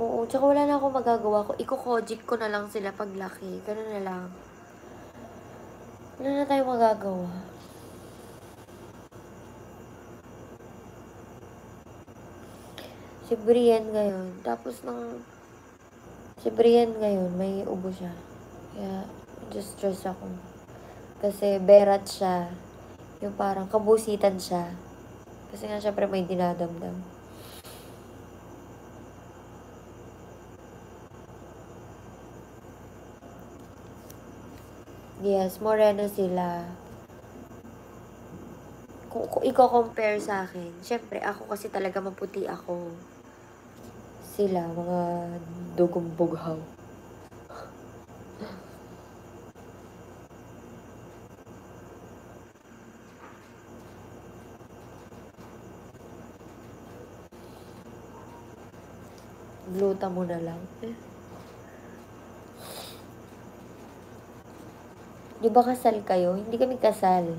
Oo, tsaka wala na akong magagawa ko. Iko-kojik ko na lang sila paglaki. Ganun na lang. Wala na tayong magagawa. Si Brian ngayon, tapos si Brian ngayon, may ubo siya. Kaya, just stress ako. Kasi berat siya. Yung parang kabusitan siya. Kasi nga syempre may dinadamdam. Yes, moreno sila. Kung i-compare sa akin, syempre ako kasi talaga maputi ako. Sila, mga dugong bughaw. Gluta mo na lang. Di ba kasal kayo? Hindi kami kasal.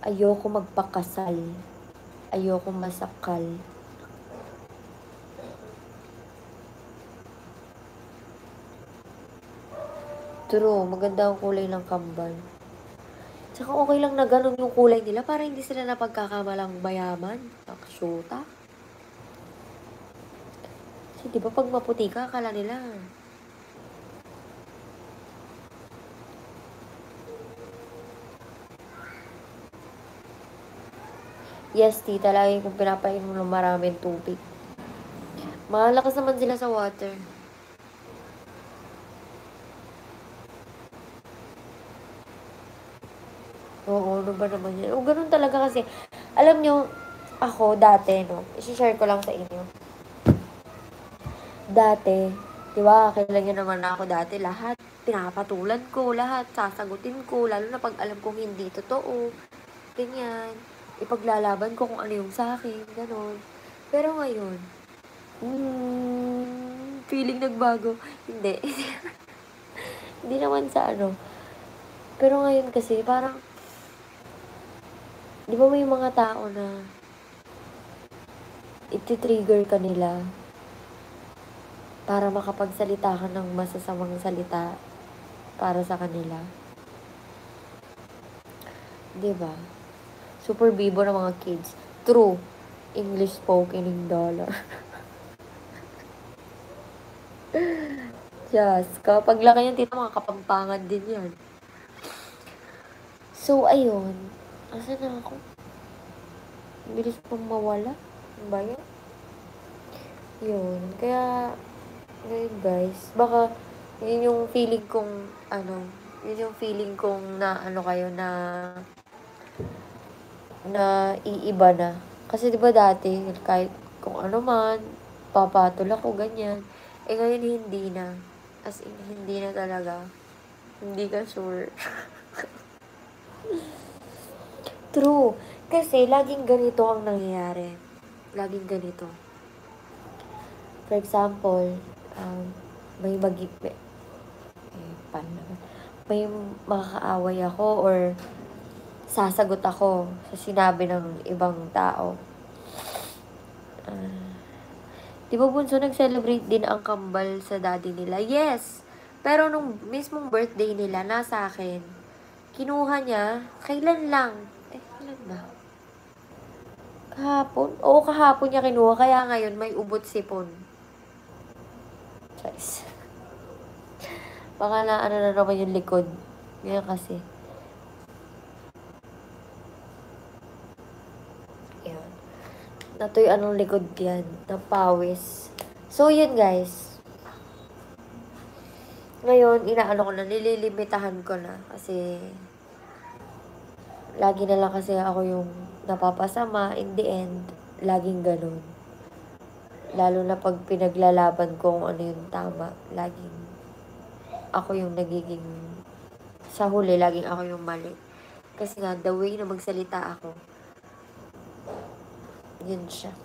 Ayoko magpakasal. Ayoko masakal. True, maganda ang kulay ng kambal. Tsaka okay lang na ganun yung kulay nila para hindi sila napagkakamalang mayaman. Naksyota. Kasi di ba pag maputi ka, akala nila. Yes, tita, lagi kong pinapainom ng maraming tubig. Malakas naman sila sa water. Oo, ano ba naman yan? O, ganun talaga kasi. Alam nyo, ako dati, no, isi-share ko lang sa inyo. Dati, di ba, kailan nyo naman ako dati, lahat, pinapatulan ko, lahat, sasagutin ko, lalo na pag alam kong hindi totoo, ganyan, ipaglalaban ko kung ano yung sa akin, ganon. Pero ngayon, feeling nagbago. Hindi. Hindi naman sa ano. Pero ngayon kasi, parang, di ba may mga tao na iti-trigger ka nila para makapagsalita ka ng masasamang salita para sa kanila. Di ba? Super bibo ng mga kids. True. English spoken in dollar. Yes. Kapag laki yan, tita, mga kapampangan din yan. So, ayun. Asa na ako? Bilis pang mawala. Ano ba yun? Yun. Kaya, ngayon guys, baka yun yung feeling kong, yun yung feeling kong na, kayo na iiba na. Kasi di ba dati, kahit kung ano man, papatol ako, ganyan. Eh ngayon hindi na. As in, hindi na talaga. Hindi ka sure. True. Kasi laging ganito ang nangyayari. Laging ganito. For example, may may makakaaway ako or sasagot ako sa sinabi ng ibang tao. Di ba, bunso, nag-celebrate din ang kambal sa daddy nila? Yes! Pero nung mismong birthday nila, nasa akin. Kinuha niya, kailan lang? Kailan ba? Kahapon? Oo, kahapon niya kinuha, kaya ngayon may ubot sipon. Guys. Baka na naman yung likod. Ngayon kasi. Yun. Natuy anong likod yan. Napawis. So, yun guys. Ngayon, inaano ko na, nililimitahan ko na. Kasi, lagi na lang kasi ako yung napapasama. In the end, laging ganun. Lalo na pag pinaglalaban ko kung ano yung tama. Laging ako yung nagiging, sa huli, laging ako yung mali. Kasi nga, the way na magsalita ako, yun siya.